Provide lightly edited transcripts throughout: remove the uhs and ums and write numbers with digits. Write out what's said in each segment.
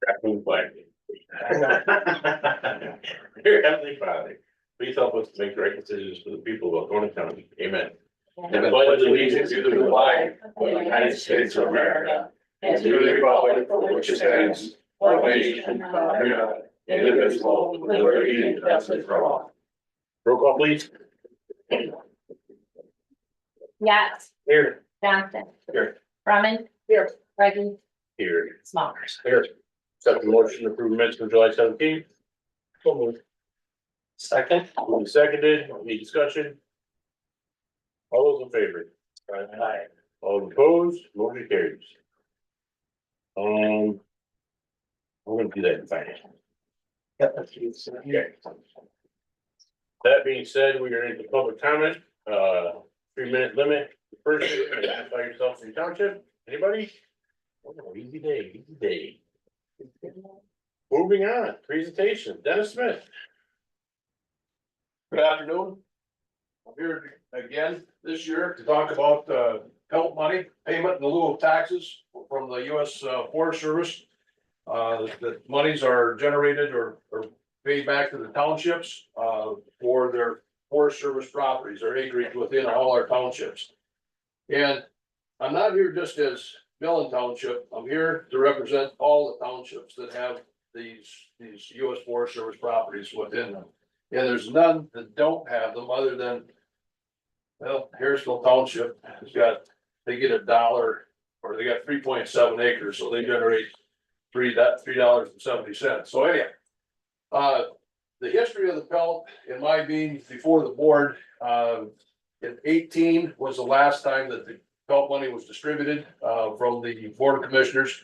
Raccoon flag. Dear Heavenly Father, please help us to make the right decisions for the people of Algonah County. Amen. And I pledge allegiance to the flag of the United States of America and to the republic for which it stands, one nation, under God, indivisible, with liberty and justice for all. Roll call, please. Yax, Here. Johnson. Here. Brumman. Here. Reggie, Here. Smollers. Here. Second motion to approve minutes for July 17th. So moved. Second. Moved and seconded, any discussion? All those in favor? Aye. All opposed, motion carries. I'm gonna do that in finance. Okay. That being said, we are into public comment, 3-minute limit. First, identify yourself in your township, anybody? Oh, easy day, easy day. Moving on, presentation, Dennis Smith. Good afternoon. I'm here again this year to talk about help money payment in lieu of taxes from the U.S. Forest Service. The monies are generated or paid back to the townships for their Forest Service properties, their acreage within all our townships. And I'm not here just as Millen Township, I'm here to represent all the townships that have these U.S. Forest Service properties within them. And there's none that don't have them other than, well, Harrisville Township has got, they get $1 or they got 3.7 acres, so they generate $3.70. So anyhow, the history of the pelt in my being before the board, in 18 was the last time that the pelt money was distributed from the Board of Commissioners.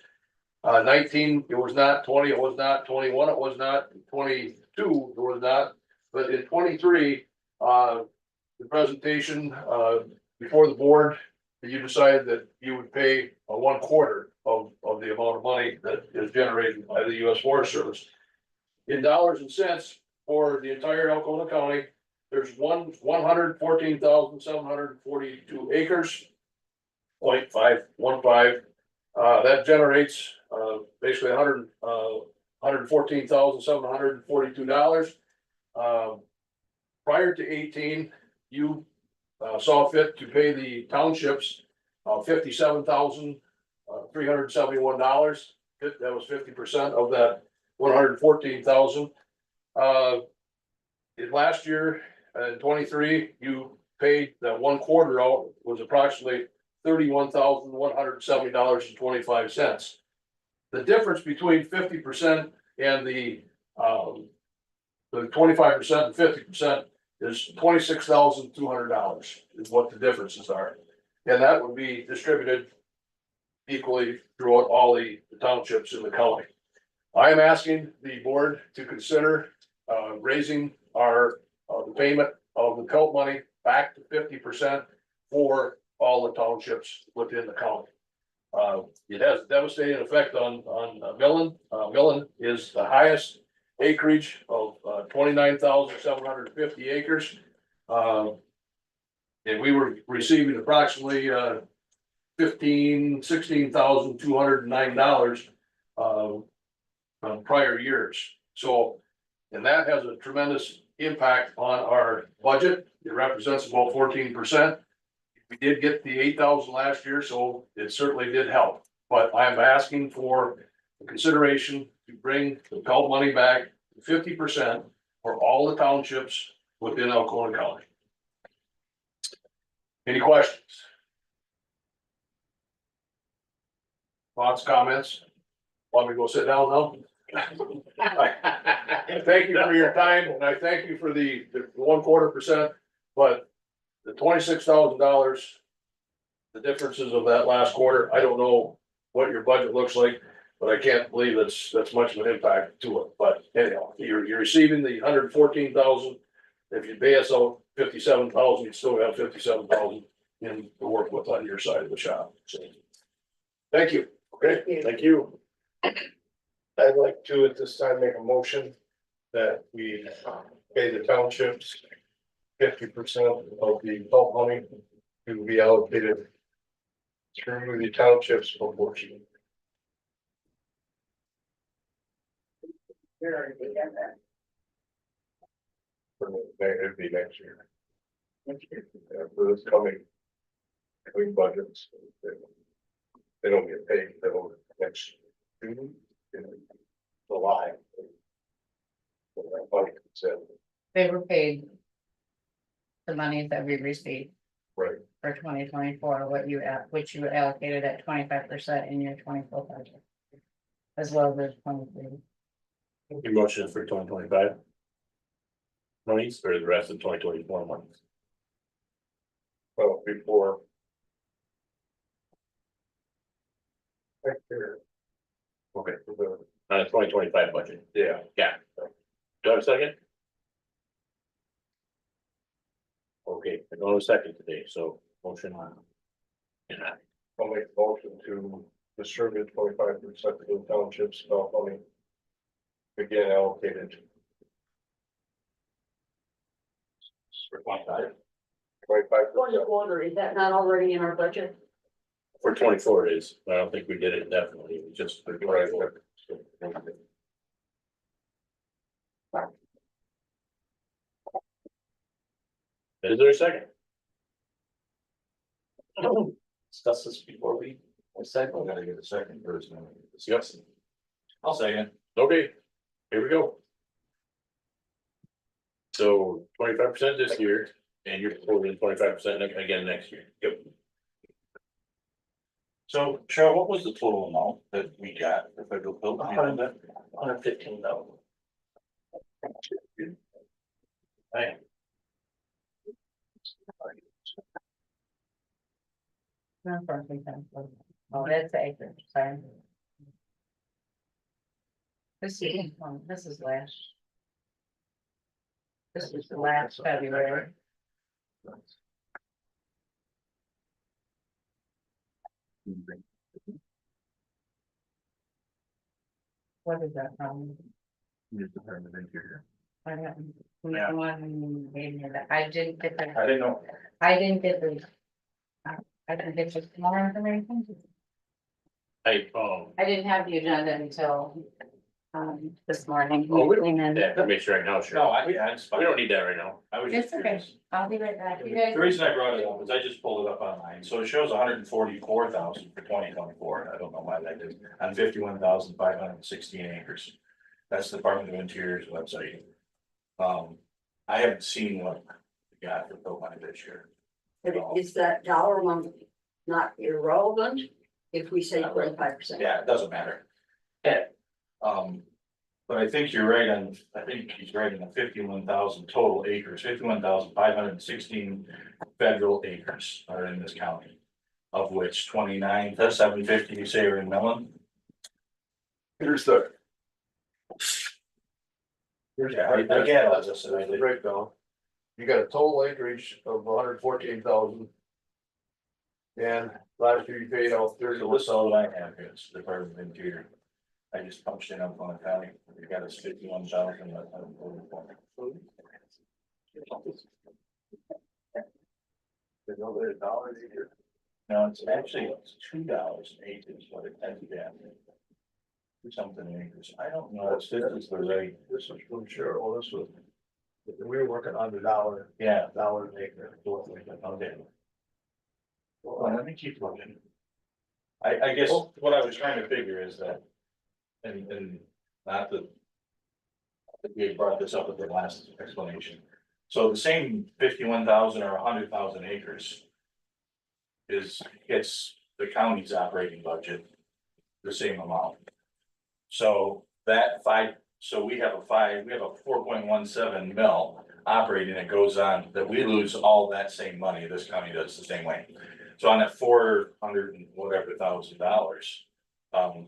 19, it was not, 20, it was not, 21, it was not, 22, it was not. But in 23, the presentation before the board, you decided that you would pay a 1/4 of the amount of money that is generated by the U.S. Forest Service. In dollars and cents for the entire Algonah County, there's 114,742 acres, 0.515. That generates basically $114,742. Prior to 18, you saw fit to pay the townships $57,371. That was 50% of that 114,000. Last year in 23, you paid that 1/4 out was approximately $31,170.25. The difference between 50% and the 25% and 50% is $26,200 is what the differences are. And that would be distributed equally throughout all the townships in the county. I am asking the board to consider raising the payment of the pelt money back to 50% for all the townships within the county. It has a devastating effect on Millen. Millen is the highest acreage of 29,750 acres. And we were receiving approximately $16,209 from prior years. So, and that has a tremendous impact on our budget. It represents about 14%. We did get the 8,000 last year, so it certainly did help. But I'm asking for consideration to bring the pelt money back to 50% for all the townships within Algonah County. Any questions? Thoughts, comments? Want me to go sit down now? Thank you for your time, and I thank you for the 1/4%, but the $26,000, the differences of that last quarter, I don't know what your budget looks like, but I can't believe that's much of an impact to it. But anyhow, you're receiving the 114,000. If you pay us out 57,000, you still have 57,000 in to work with on your side of the shop. So, thank you. Okay, thank you. I'd like to at this time make a motion that we pay the townships 50% of the pelt money to be allocated through the townships proportion. It'd be next year. Yeah, for this coming. Between budgets. They don't get paid till next June, in July. When that budget comes in. They were paid. The monies that we received Right, for 2024, which you allocated at 25% in your 24 budget. As well as 23. Your motion is for 2025. Monies or the rest of 2024 monies? well, before. Right there. Okay. The- On the 2025 budget. Yeah, Do I have a second? Okay, I don't have a second today, so motion on. Yeah, I'll make a motion to distribute 25% to the townships, about money. Again allocated. for 25. 25%. Water, is that not already in our budget? For 24 it is, but I don't think we did it definitely, it was just for 24. Is there a second? Discuss this before we. I gotta get a second first, then we can discuss Yes, it. I'll say it. okay, here we go. So 25% this year, and you're proposing 25% again next year. Yep. So Cheryl, what was the total amount that we got for federal bill? $115,000. Hey. Oh, that's acre, sorry. This is last. This is the last February. What is that from? I don't, no one gave me that. I didn't get the, I didn't know. I didn't get the. I didn't get the more information. Hey, I didn't have the agenda until, this morning. Oh, we don't And then- that information right now, sure. Yeah, it's fine. We don't need that right now. I was just It's okay. curious. I'll be right back. You guys. The reason I brought it up is I just pulled it up online, so it shows 144,000 for 2024. I don't know why that is, on 51,516 acres. That's the Department of Interior's website. I haven't seen what we got for bill money this year. But is that dollar amount not irrelevant if we say 25%? Yeah, it doesn't matter. But I think you're right on, I think he's right in the 51,000 total acres, 51,516 federal acres are in this county. Of which 29,750 you say are in Millen? Here's the. Yeah, I get all this, and I There's the think- breakdown. You got a total acreage of 114,000. And last year you paid out So 30. this is all that I have, is the Department of Interior. I just punched in up on the county, you got us 51,000. No, it's actually $2.08 is what it tends to be. Something acres, I don't know, if this is the rate, This is from Cheryl, this was. We were working on the dollar yeah, an acre. okay. Well, let me keep looking. I guess what I was trying to figure is that, and not that. We brought this up at the last explanation, so the same 51,000 or 100,000 acres. It's the county's operating budget, the same amount. So that we have a 4.17 mil operating that goes on, that we lose all that same money, this county does the same way. So on that 400 and whatever $1,000.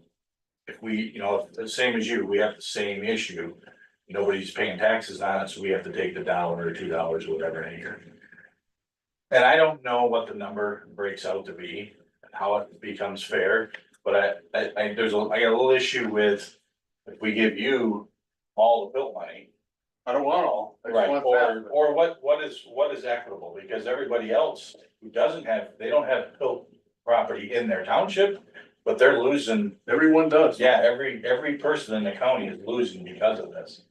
If we, if the same as you, we have the same issue. Nobody's paying taxes on it, so we have to take the $1 or $2 or whatever an acre. And I don't know what the number breaks out to be, how it becomes fair, but I got a little issue with. If we give you all the bill money. I don't want all. I just Right, want half of it. or what is equitable, because everybody else who doesn't have, they don't have built property in their township. but they're losing, Everyone does. yeah, every person in the county is losing because of this.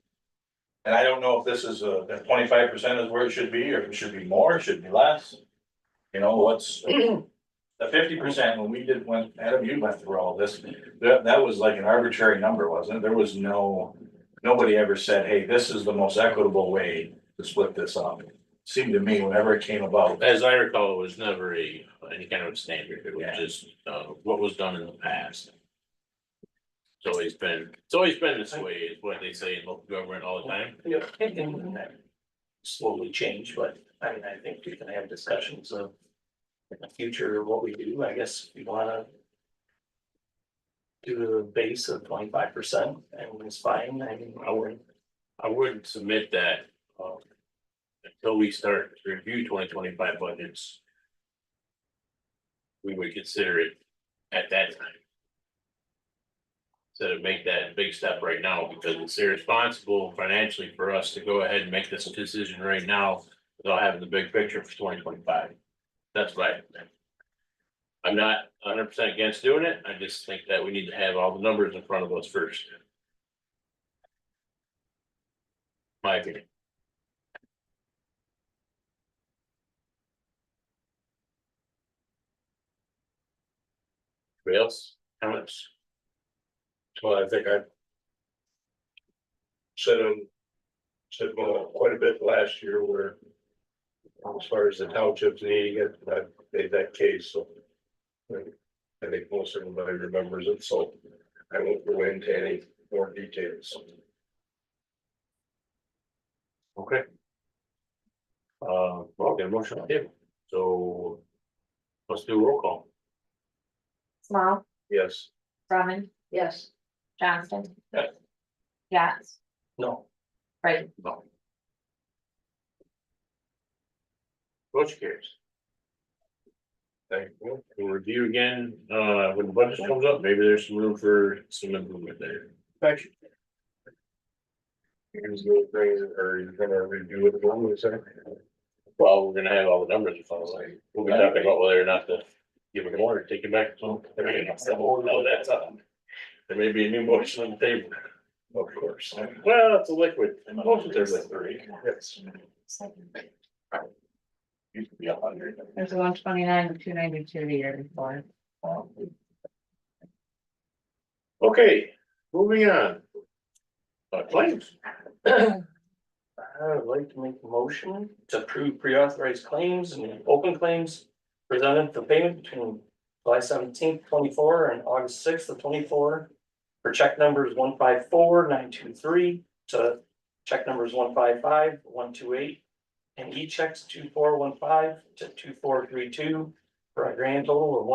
And I don't know if this is if 25% is where it should be, or if it should be more, should be less. You know, what's the 50% when we did, when Adam, you went through all this, that was like an arbitrary number, wasn't it? There was nobody ever said, hey, this is the most equitable way to split this up. Seemed to me whenever it came about, As I recall, it was never any kind of standard, it was Yeah. just, what was done in the past. It's always been this way, is what they say in local government all the time. Yeah, and that slowly change, but I mean, I think we can have discussions of in the future, what we do, I guess, we wanna do a base of 25%, and it's fine, I mean, I would submit that, until we start to review 2025 budgets. We would consider it at that time. Instead of make that big step right now, because it's irresponsible financially for us to go ahead and make this decision right now without having the big picture for 2025. That's right. I'm not 100% against doing it, I just think that we need to have all the numbers in front of us first. My opinion. Anybody else, comments? Well, I think I said quite a bit last year where as far as the townships needing it, I made that case, so I think most everybody remembers it, so I won't go into any more details. Okay. Well, get a motion on the table, so let's do a roll call. Small, Yes, Brumman, Yes, Johnston. Yes. Yax, no, Brady. No. Motion carries. thank you. We'll review again, when the budget comes up, maybe there's some room for some improvement there. Thank you. Here's the things, or you're gonna review it, what was that? Well, we're gonna have all the numbers in front of us. We'll be talking about whether or not to give it more, or take it back. So, no, that's up. There may be a new motion on the table. Of course. Well, it's a liquid, motions are liquid. Yes. used to be 100. There's 129 and 292 the year before. Okay, moving on. Claims. I would like to make a motion to approve pre-authorized claims and open claims presented for payment between July 17th, 24 and August 6th of 24. For check numbers 154-923 to check numbers 155-128. And e-checks 2415 to 2432 for a grand total of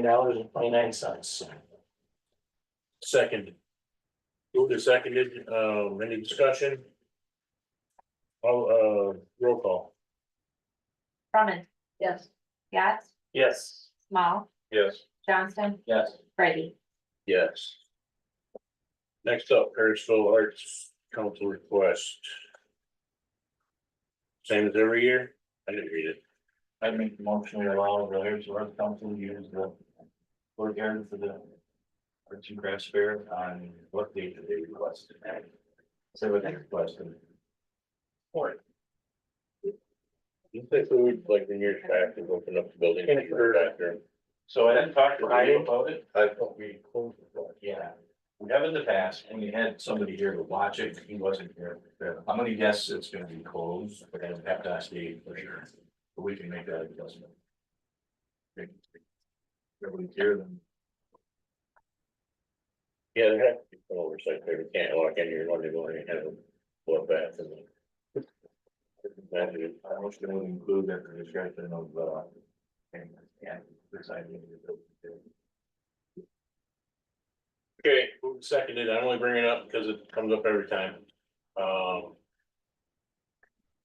$1,082,499.29. Second. Moved and seconded, any discussion? All, roll call. Brumman, yes, Yax, Yes. Small, Yes. Johnston, Yes. Brady. Yes. Next up, Harrisville Arts Council request. Same as every year? I didn't read it. I make the motion to allow the Harris Arts Council to use the courtyard for the arts and crafts fair on what date did they request? Say what they requested. You think we would, like, in years back, to open up the building after? So I had talked to Ryan about it. I thought we closed it. Yeah, we have in the past, and we had somebody here to watch it, he wasn't here. I'm gonna guess it's gonna be closed, but I have to ask Dave for sure, but we can make that adjustment. Nobody's here, then. Yeah, there has to be some oversight there, we can't walk in here Monday morning and have a blood bath and then. Imagine it. I was gonna include that in the discussion of, and deciding. Okay, moved and seconded, I'm only bringing it up because it comes up every time. All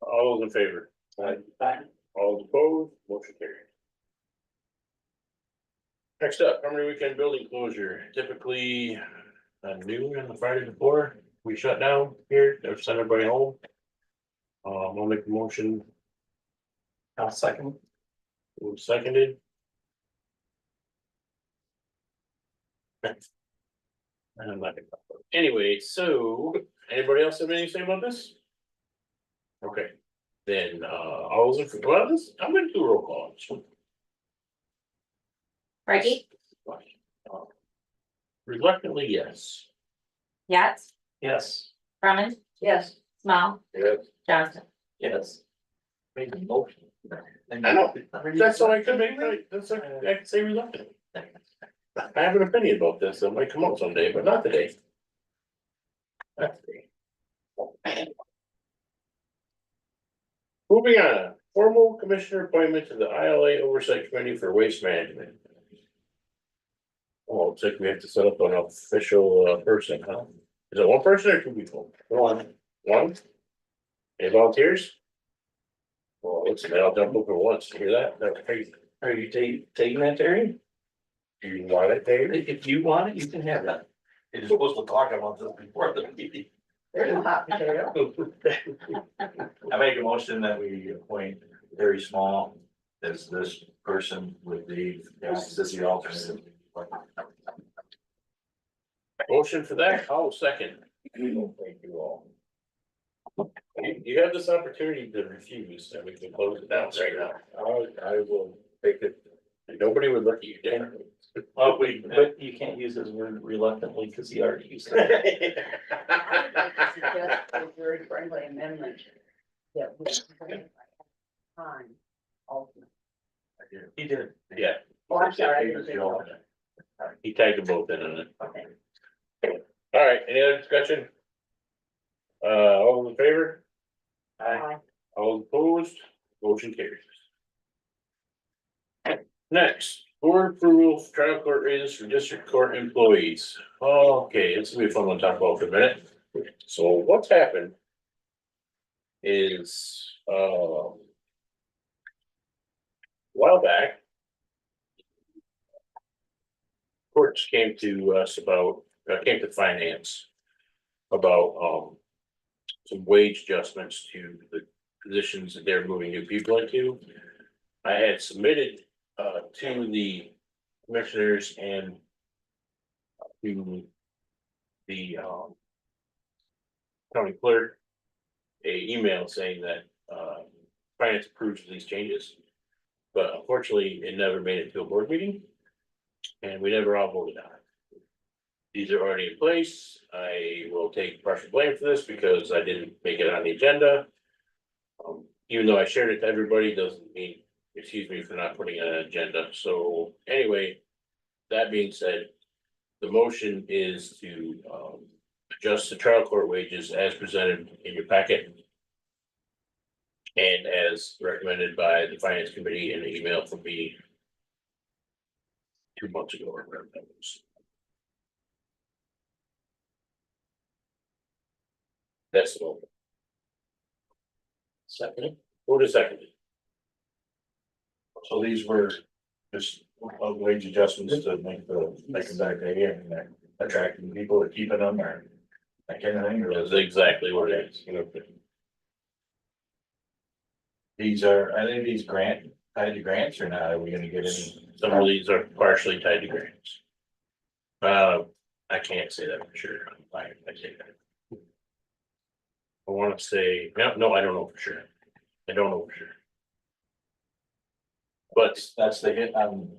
those in favor? All those opposed, motion carried. Next up, Harmony Weekend Building Closure, typically noon on the Friday before we shut down here, or send everybody home. I'll make the motion, I'll second. moved seconded. I'm not gonna- Anyway, so, anybody else have anything to say about this? Okay, then, all those, well, this, I'm gonna do a roll call. on this one. Reggie, Reluctantly, yes. Yax, Yes. Brumman, Yes, Small, Yes, Johnson. Yes. Made the motion. I know, that's all I could make, right, that's, I could say reluctant. I have an opinion about this, it might come out someday, but not today. Not today. Moving on, formal commissioner appointment to the ILA Oversight Committee for Waste Management. Oh, it's like we have to set up an official person, huh? Is it one person or two people? One. One? Any volunteers? Well, listen, I'll jump over once, you hear that? That's crazy. Are you taking that, Terry? Do you want it, Dave? If you want it, you can have that. You're supposed to talk about this before the meeting. there's a hot potato. I make a motion that we appoint Very Small as this person with Dave as the alternate. Motion for that, I'll second. Thank you all. You have this opportunity to refuse, and we can close it down right now. I will take it. Nobody would look at you differently. Oh, but you can't use his word reluctantly because he already used it. I would suggest a very friendly amendment. That we time alternate. He did. Yeah, Oh, I'm sorry, I didn't say that. he tagged them both in on it. Okay. All right, any other discussion? All in favor? Aye. All opposed? Motion carries. Next, board approval for trial court raises for district court employees. Okay, this will be a fun one to talk about for a minute. So what's happened is, a while back, courts came to us about, came to finance about, some wage adjustments to the positions that they're moving new people into. I had submitted, to the commissioners and to the, county clerk, a email saying that, finance approves of these changes. But unfortunately, it never made it to a board meeting. And we never all voted on it. These are already in place. I will take partial blame for this because I didn't make it on the agenda. Even though I shared it to everybody, doesn't mean, excuse me for not putting it on an agenda. So anyway, that being said, the motion is to, adjust the trial court wages as presented in your packet. And as recommended by the finance committee in the email from me 2 months ago or whatever that was. That's the moment. Second, who to second it? So these were just wage adjustments to make them back there and attracting people or keeping them or that kind of thing. Or That's exactly what it is, you know. these are any of these tied to grants or not? Are we gonna get any? Some of these are partially tied to grants. I can't say that for sure. I say that. I wanna say, no, I don't know for sure. I don't know for sure. But That's the hit on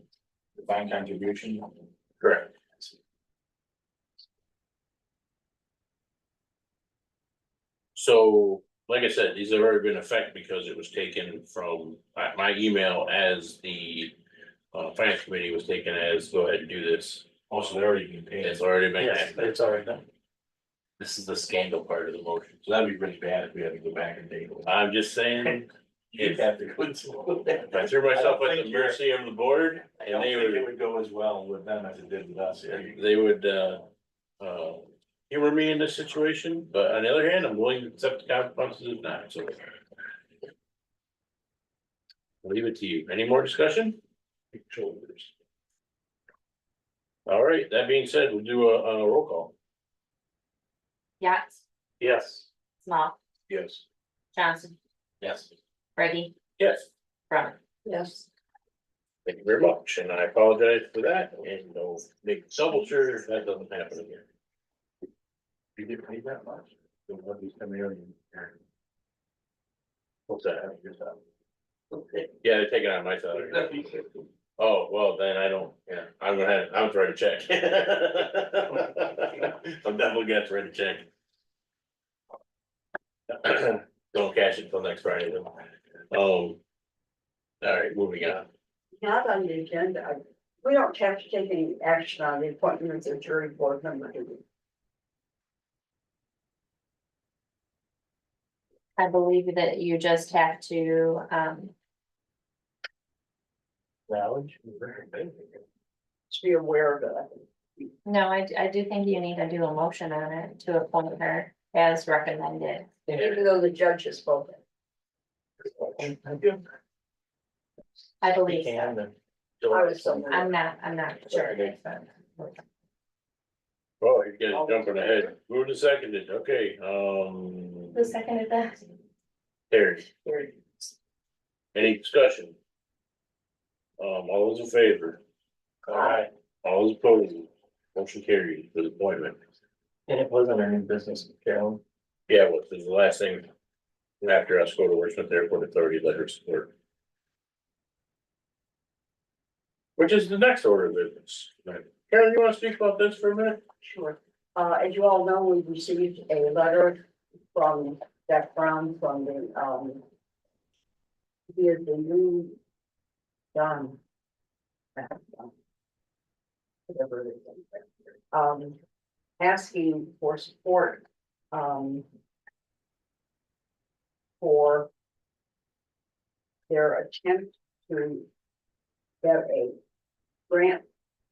defined contribution. correct. So, like I said, these have already been in effect because it was taken from my email as the. Finance committee was taken as, go ahead and do this. Also, they're already being paid. It's already been. Yes, it's already done. This is the scandal part of the motion. So that'd be pretty bad if we had to go back and take. I'm just saying, You'd have to go into. if I threw myself at the mercy of the board I and don't they think it would, would go as well with them as it did with us. they would, humor me in this situation, but on the other hand, I'm willing to accept the consequences if not, so. I'll leave it to you. Any more discussion? Shoulders. All right, that being said, we'll do a roll call. Yax, Yes. Small, Yes. Johnson, Yes. Reggie, Yes. Brumman. Yes, Thank you very much, and I apologize for that, and no, make double sure that doesn't happen again. You get paid that much? So what is coming in? What's that? Yeah, they're taking out my salary. Oh, well, then I don't, yeah, I'm gonna have to write a check. I'm definitely gonna have to write a check. Don't cash it till next Friday though. All right, moving on. Not on the agenda, we don't have to take any action on the appointments of jury board member, do we? I believe that you just have to, Knowledge. To be aware of it. no, I do think you need to do a motion on it to appoint her as recommended. Even though the judge has spoken. I We believe so. can, then. I was somewhere. I'm not sure. Oh, you guys jumping ahead. Moved and seconded, okay, Who seconded that? Terry, any discussion? All those in favor? Alright, All those opposed? Motion carried for the appointment. and it wasn't our new business, Carolyn. Yeah, well, this is the last thing. After us go to Wordsmith Airport Authority letter of support. Which is the next order of business. Karen, you wanna speak about this for a minute? Sure. As you all know, we received a letter from Jack Brown from the, he is the new John. Whatever it is. Asking for support, for their attempt to get a grant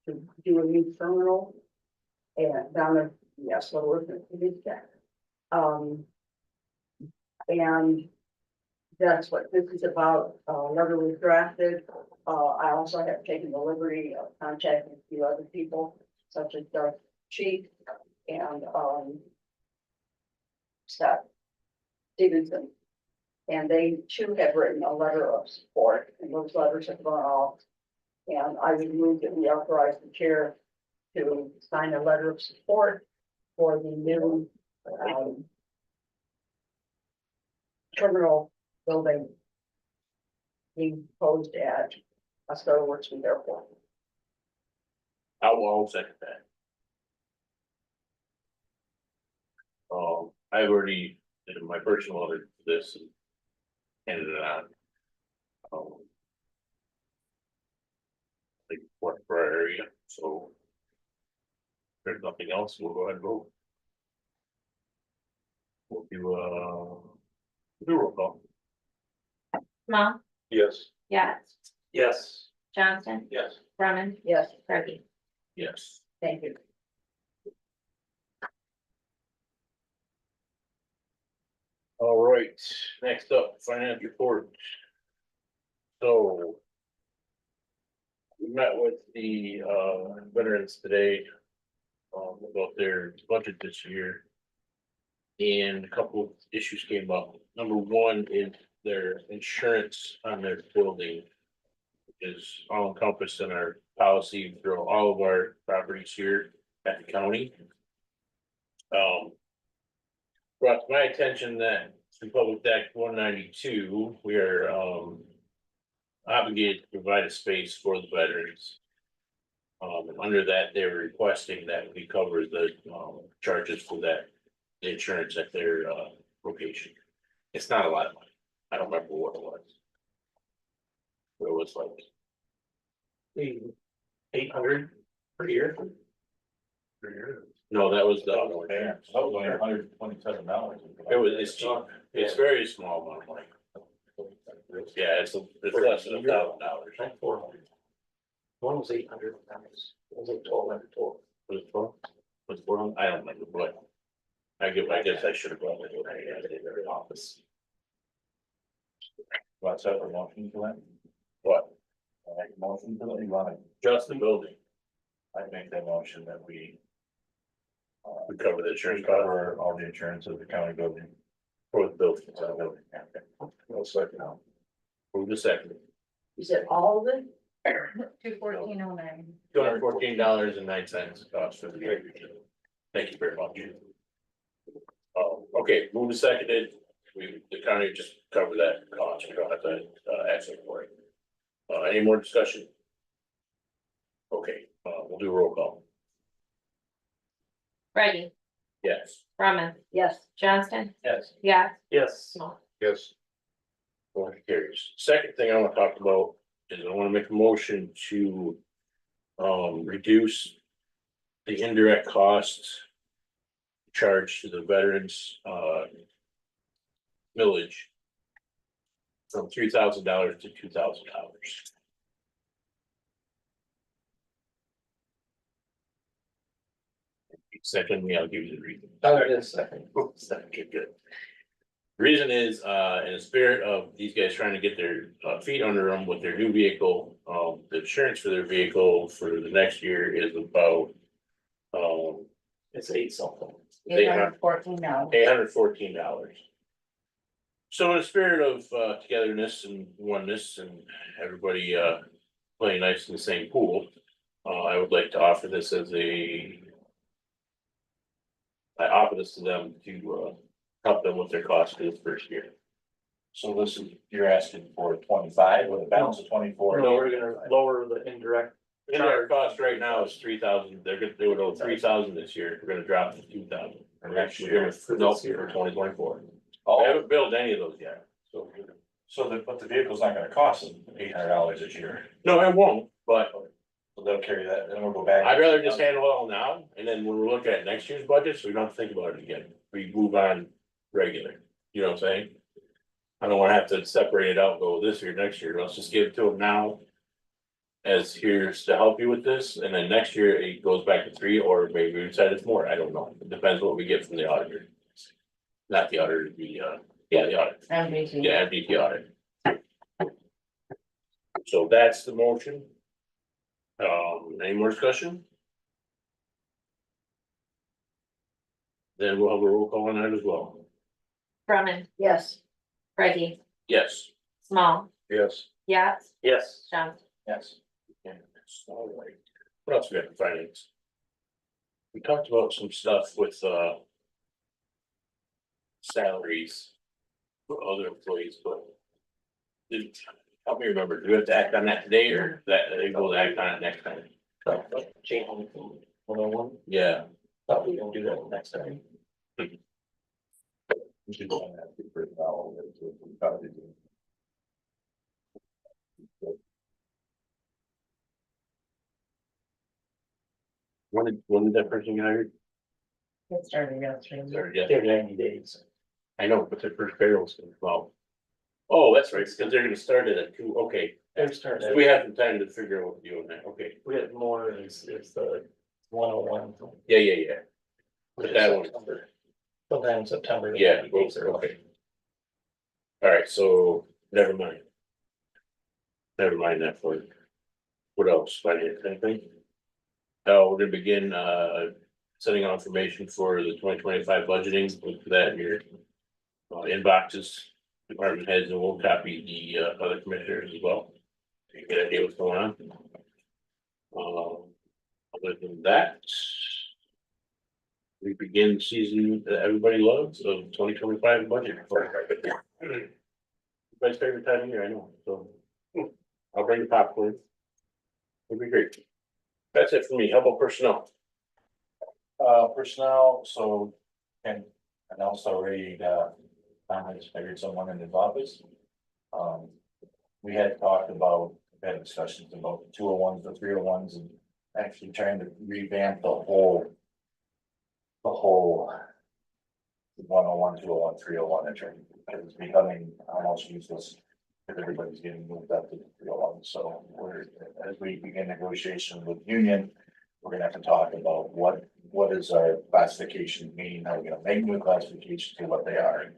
to do a new terminal and down at, yes, what was it? And that's what this is about. Letter was drafted. I also have taken the liberty of contacting a few other people, such as the chief and, Scott Stevenson. And they too have written a letter of support, and those letters have gone off. And I would move that we authorize the chair to sign a letter of support for the new, terminal building being proposed at Oscar Worksman Airport. I will second that. I've already did my personal order for this and handed it on. I think for our area, so. If there's nothing else, we'll go ahead and vote. We'll do roll call. Mom, Yes. Yax, Yes. Johnson, Yes. Brumman, Yes, Kirby. Yes. thank you. All right, next up, finance report. So. We met with the veterans today. About their budget this year. And a couple of issues came up. Number one is their insurance on their building. Is all encompassed in our policy through all of our properties here at the county. Brought to my attention that in Public Act 192, we are obligated to provide a space for the veterans. Under that, they were requesting that we cover the charges for that, the insurance at their location. It's not a lot of money. I don't remember what it was. But it was like 800 per year. no, that was the, That was only $127. it was, it's cheap. It's very small amount of money. Yeah, it's less than $1,000. Like 400. One was 800, was it 1200 total? Was it 12? Was it 400? I don't remember, but I guess I should have brought it over in their office. What's up, a motion for that? What? I make a motion for that, you want Just the building. I make that motion that we. We cover the insurance cost Cover all the insurance of the county building. for the building. Okay. No second. Move the second. You said all of it? $214.09. $214.09 cost for the year. Thank you very much. Okay, move to seconded, the county just covered that cost, we don't have to, ask them for it. Any more discussion? Okay, we'll do a roll call. Ready, Yes. Brumman, Yes, Johnston, Yes. yeah, Yes. Small. Yes, Motion carries. Second thing I want to talk about is I want to make a motion to reduce the indirect costs charged to the veterans millage from $3,000 to $2,000. Secondly, I'll give you the reason. Second. Okay, good. Reason is, in the spirit of these guys trying to get their feet under them with their new vehicle, the insurance for their vehicle for the next year is about It's 8 something. $814. $814. So in the spirit of togetherness and oneness and everybody playing nice in the same pool, I would like to offer this as I offer this to them to help them with their costs for this first year. So this is, you're asking for 25 with a balance of 24. No, we're gonna lower the indirect. Indirect cost right now is 3,000, they're gonna do it over 3,000 this year, we're gonna drop to 2,000. For next year. No, for 2024. I Oh, haven't billed any of those yet, so. but the vehicle's not gonna cost them $800 this year. No, it won't, but So they'll carry that, then we'll go back. I'd rather just handle it all now, and then when we look at next year's budget, so we don't have to think about it again, we move on regular, you know what I'm saying? I don't wanna have to separate it out, and go this year, next year, let's just give it to them now. As here's to help you with this, and then next year it goes back to 3, or maybe we decide it's more, I don't know, it depends what we get from the auditor. Not the auditor, the audit, MVT. yeah, MDT audit. So that's the motion. Any more discussion? Then we'll have a roll call on that as well. Brumman, yes, Ready, Yes. Small, yes, yeah, Yes. Johnson. Yes. Yeah, that's all right. What else we got in finance? We talked about some stuff with salaries for other employees, but did, help me remember, do we have to act on that today, or that they will act on it next time? Change 101. Yeah. Thought we were gonna do that next time. We should go on that for now, so we probably do. When did that person get hired? It started yesterday. Sorry, yeah, They're 90 days. I know, but their first payroll's gonna fall. Oh, that's right, because they're gonna start it at 2, okay. They're starting. So we have some time to figure out what to do on that, okay, We had more is the 101. yeah. But that one, Sometime in September. yeah, okay. All right, so never mind. Never mind that for you. What else, finance, anything? We're gonna begin, setting out information for the 2025 budgeting, look for that in your inboxes, department heads, and we'll copy the other commissioners as well. So you get an idea what's going on. Other than that, we begin the season that everybody loves of 2025 budget. Everybody's favorite time of year, I know, so I'll bring the popcorn. It'll be great. That's it for me. How about personnel? Personnel, so, and announced already, Tom has figured someone in his office. We had talked about, had discussions about the 201s, the 301s, and actually trying to revamp the whole 101, 201, 301 entry, because it's becoming almost useless. Because everybody's getting moved up to the 301, so as we begin negotiation with union, we're gonna have to talk about what is our classification mean, how we're gonna make new classifications to what they are.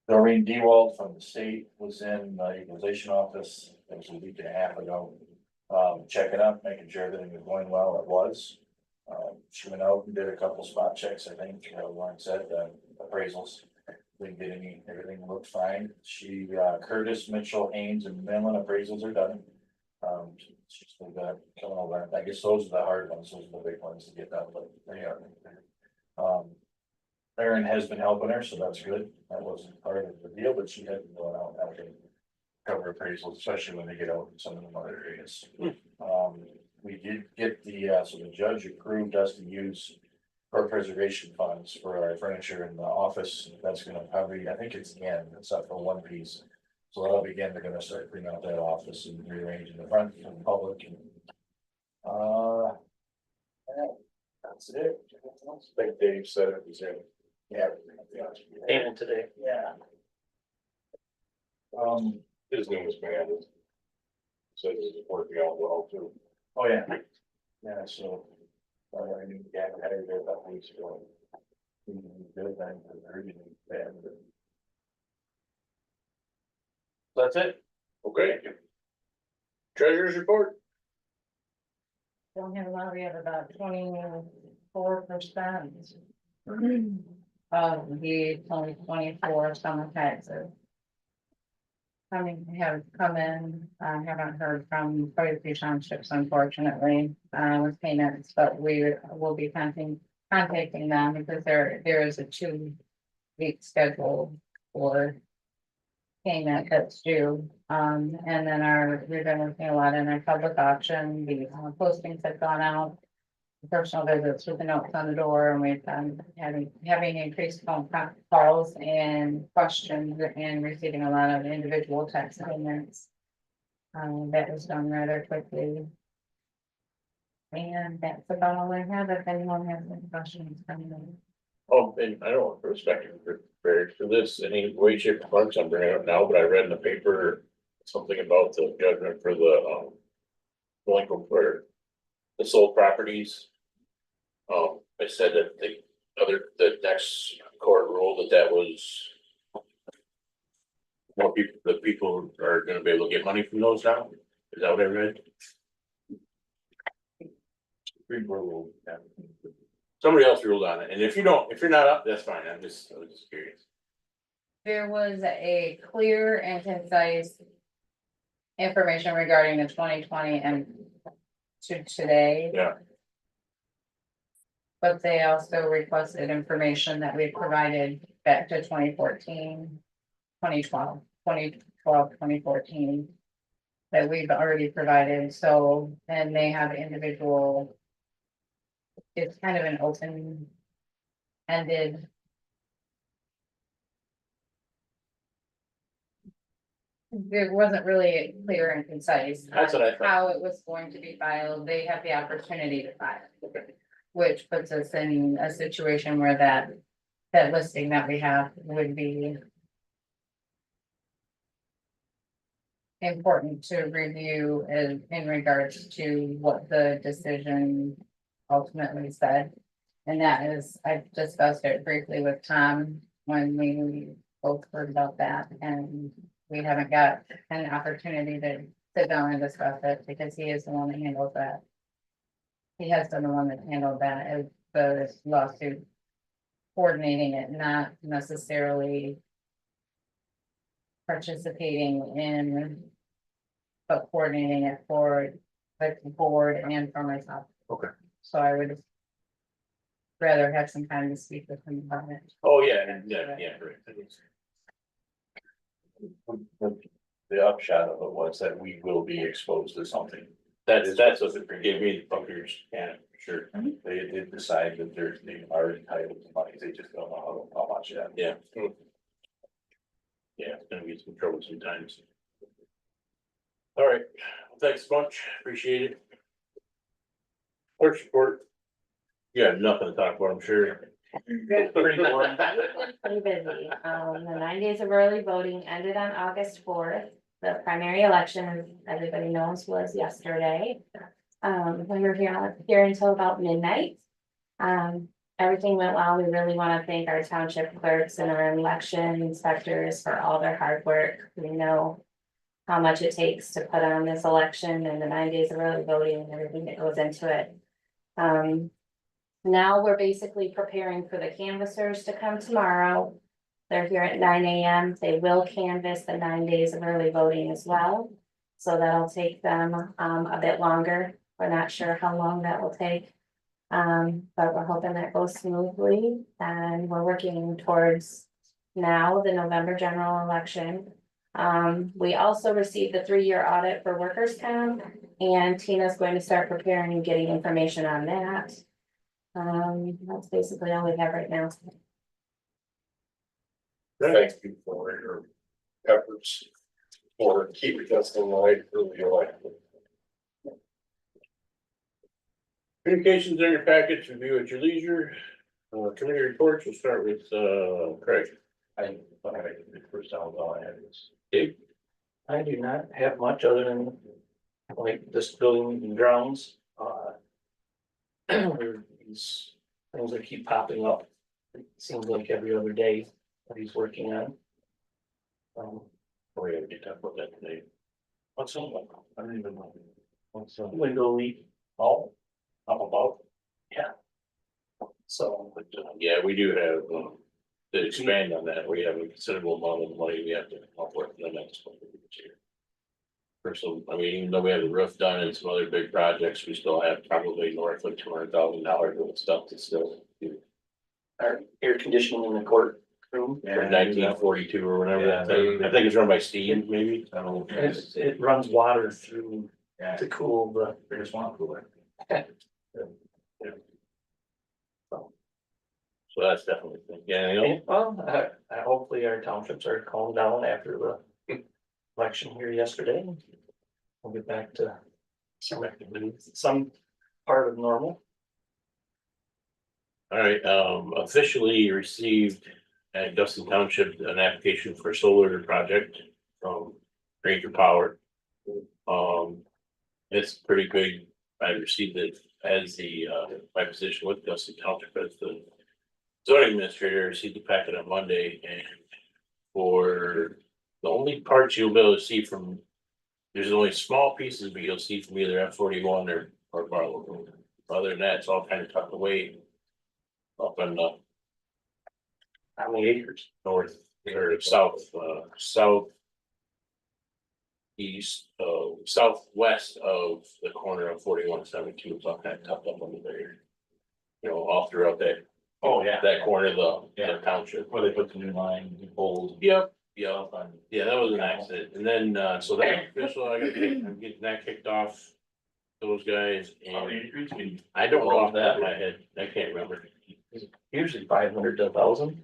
Doreen Dewald from the state was in the equalization office, it was a week and a half ago. Checking up, making sure everything was going well, it was. She went out and did a couple spot checks, I think, Lauren said, appraisals. didn't get any, everything looked fine. She, Curtis, Mitchell, Haynes and Millen appraisals are done. She's still got coming over, I guess those are the hard ones, those are the big ones to get done, but they are. Erin has been helping her, so that's good. That wasn't part of the deal, but she had been going out and helping cover appraisals, especially when they get out in some of the other areas. We did get the, so the judge approved us to use court preservation funds for our furniture in the office. That's gonna probably, I think it's in, it's up for one piece. So that'll begin, they're gonna start cleaning out that office and rearranging the front for the public and. That's it. I think Dave said it was in. Yeah. Payment today. Yeah. His newest man says it's working out well too. Oh, yeah. Yeah, so. I knew the guy who had it there about weeks ago. He did that, everything bad. That's it. Okay. Treasurer's report? Don't have a lot, we have about 24%. Of the 2024 summer taxes. Have come in, I haven't heard from quite a few townships unfortunately, with payments, but we will be contacting them because there is a 2-week schedule for payment that's due. And then we've been working a lot in our public auction, the postings have gone out. Personal visits with the notes on the door, and we've been having increased phone calls and questions and receiving a lot of individual text payments. That was done rather quickly. And that's about all I have. If anyone has any questions, coming in. Oh, and I don't want perspective for this, any way, shape, or form, so I'm bringing it up now, but I read in the paper. Something about the judgment for the delinquent for the sold properties. I said that the next court ruled that was. More people, the people are gonna be able to get money from those now, is that what I read? Somebody else ruled on it, and if you're not up, that's fine, I was just curious. There was a clear and concise information regarding the 2020 and to today. Yeah. But they also requested information that we provided back to 2014, 2012, 2014. That we've already provided, so, and they have individual. It's kind of an open-ended. It wasn't really clear and concise. That's what I thought. How it was going to be filed, they have the opportunity to file. Which puts us in a situation where that listing that we have would be. Important to review in regards to what the decision ultimately said. And that is, I discussed it briefly with Tom when we both heard about that, and we haven't got an opportunity to sit down and discuss it because he is the one that handles that. He has been the one that handled that as the lawsuit, coordinating it, not necessarily participating in, but coordinating it for the board and for myself. Okay. So I would rather have some time to speak with him about it. Oh, yeah, great. The upshot of it was that we will be exposed to something. That's what it gave me, the fuckers, yeah, sure, They did decide that they are entitled to money, they just don't know how much yet. yeah. Yeah, it's gonna be some trouble sometimes. All right, well, thanks so much, appreciate it. Clerk's report. You got nothing to talk about, I'm sure. Pretty busy. The 9 days of early voting ended on August 4th. The primary election, as everybody knows, was yesterday. We were here until about midnight. Everything went well. We really want to thank our township clerks and our election inspectors for all their hard work. We know how much it takes to put on this election and the 9 days of early voting and everything that goes into it. Now we're basically preparing for the canvassers to come tomorrow. They're here at 9 a.m. They will canvass the 9 days of early voting as well. So that'll take them a bit longer. We're not sure how long that will take. But we're hoping that goes smoothly, and we're working towards now the November general election. We also received the 3-year audit for workers' comp, and Tina's going to start preparing and getting information on that. That's basically all we have right now. Thank you for your efforts for keeping us in line for the election. Communications in your package, review at your leisure. Committee reports, we'll start with, Craig. I first time all I had was. Dave? I do not have much other than like this building and grounds, these things that keep popping up. It seems like every other day that he's working on. We have to talk about that today. What's some, I don't even know. What's up? window leak, all up above. Yeah. So, But, yeah, we do have, to expand on that, we have a considerable amount of money we have to come up with in the next couple of years. For some, I mean, even though we have the roof done and some other big projects, we still have probably north of $200,000 worth of stuff to still do. our air conditioning in the court room. From 1942 or whatever that thing, I think it's run by Steve, maybe, I don't know. It runs water through Yeah, to cool the. biggest one cooler. So that's definitely, yeah, you know, Well, I hopefully our townships are calmed down after the election here yesterday. We'll get back to some activities, some part of normal. all right, officially received at Dustin Township an application for a solar project from Ranger Power. It's pretty big. I received it as the, my position with Dustin Township as the zoning administrator. I received the packet on Monday, and for the only parts you'll be able to see from, there's only small pieces, but you'll see from either F41 or Barlow. Other than that, it's all kind of tucked away up in the How many acres? north or south east, southwest of the corner of 4172. It's all kind of tucked up under there. You know, all throughout that. Oh, yeah. That corner of the Yeah. township. Where they put the new line, new poles. Yep, yeah, yeah, that was an accident. And then, so that official, I'm getting that kicked off. Those guys, How many and acres? We- I don't know off the top of my head, I can't remember. Usually 500 to 1,000.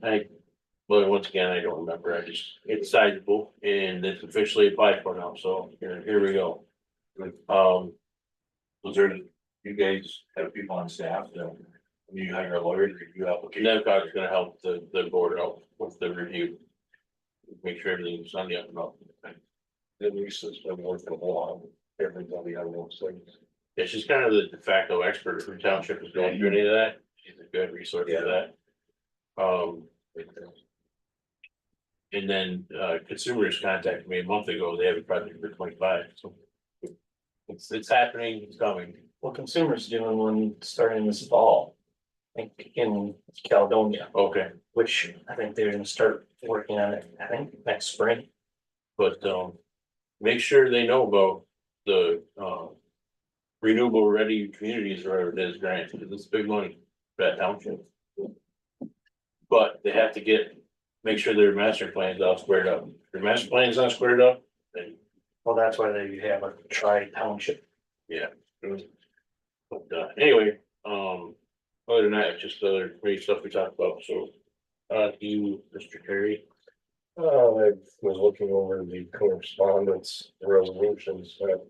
But once again, I don't remember, it's sizable and it's officially applied for now, so here we go. Was there, you guys have people on staff that, when you hire a lawyer to review applications? NEVCOG is gonna help the board out with the review. Make sure everything's on the up and up. At least it's been working along, everybody on those things. Yeah, she's kind of the de facto expert for township is going through any of that, she's a good resource for that. And then, consumers contacted me a month ago, they have a project for 25, so. It's happening, it's coming. What consumers doing when starting this fall? I think in Caledonia, Okay, which I think they're gonna start working on it, I think next spring. but, make sure they know about the, renewable ready communities or whatever it is grant, because it's big money for that township. But they have to make sure their master plan's all squared up. If their master plan's not squared up, then, Well, that's why they have a tri-township. yeah. But, anyway, other than that, it's just other great stuff we talked about, so, you, Mr. Terry. I was looking over the correspondence, the resolutions that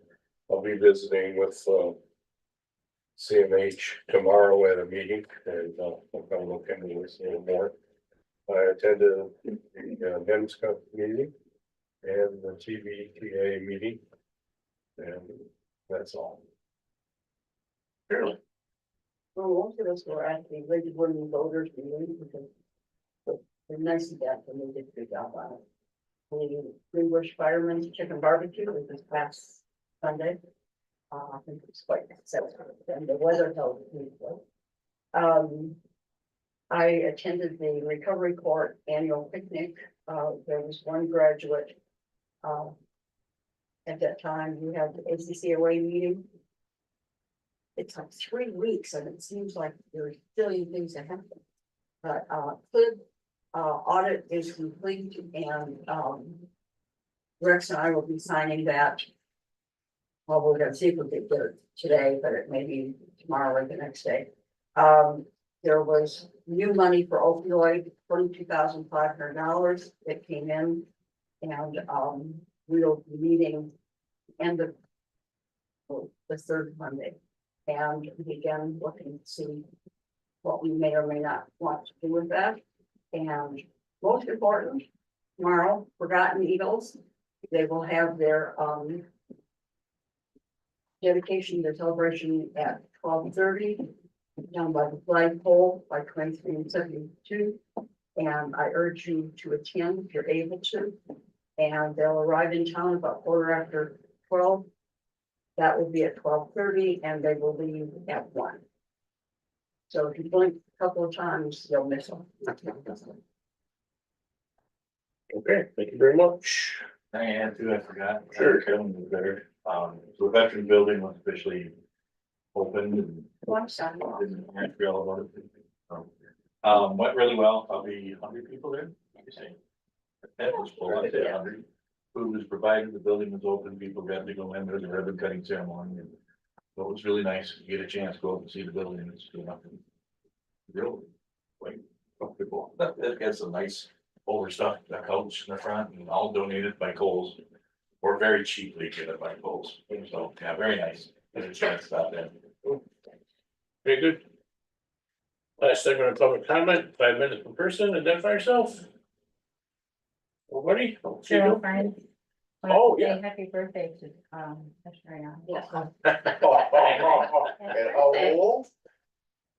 I'll be visiting with, CMH tomorrow at a meeting, and, I'll look into this a little more. I attended the NEMSCO meeting and the TVTA meeting. And that's all. Surely. Well, most of us were at the Lady Women Voters meeting because they're nice to that and they did a good job on it. The Greenbush Fireman's Chicken Barbecue was this past Sunday. I think it's quite successful and the weather held beautiful. I attended the Recovery Court annual picnic. There was one graduate. At that time, we had the ACCOA meeting. It's like 3 weeks and it seems like there's a billion things that happen. But, CLIB, audit is complete and, Rex and I will be signing that. Well, we're gonna see if we can get it today, but it may be tomorrow or the next day. There was new money for opioid, $22,500 that came in. And, we'll be meeting end of the third Monday. And again, looking to see what we may or may not want to do with that. And most important, tomorrow, Forgotten Eagles, they will have their, dedication, their celebration at 12:30 down by the flagpole by 23 and 72. And I urge you to attend if you're able to. And they'll arrive in town about 12:15. That will be at 12:30 and they will leave at 1. So if you blink a couple of times, you'll miss them. Okay, thank you very much. I had to, I forgot. Sure. Kevin was there. So the veteran building was officially opened and One second. didn't have to be all about it. Went really well. Probably 100 people there. You say? That was full. I said 100. Food was provided, the building was open, people got to go in, there was a ribbon cutting ceremony. And so it was really nice. You get a chance to go up and see the building. It's good enough. Real, like, comfortable. It got some nice overstuffed couch in the front and all donated by Kohl's. Or very cheaply given by Kohl's. So, yeah, very nice. Get a chance to stop there. Very good. Last segment of public comment, 5 minutes per person, identify yourself. Nobody? Cheryl Friends. Oh, yeah. Happy birthday to, Commissioner Young. Yes. And how old?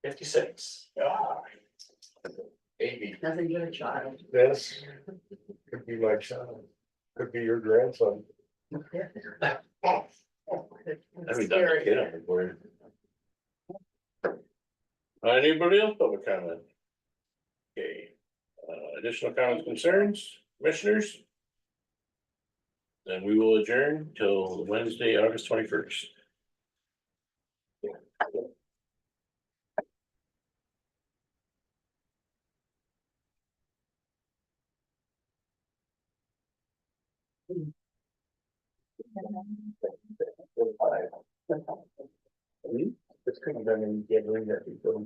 56. Amy. Nothing but a child. This could be my child, could be your grandson. I haven't done a kid on the board. Anybody else public comment? Okay, additional comments, concerns, commissioners? Then we will adjourn till Wednesday, August 21st. This could have been in getting that before.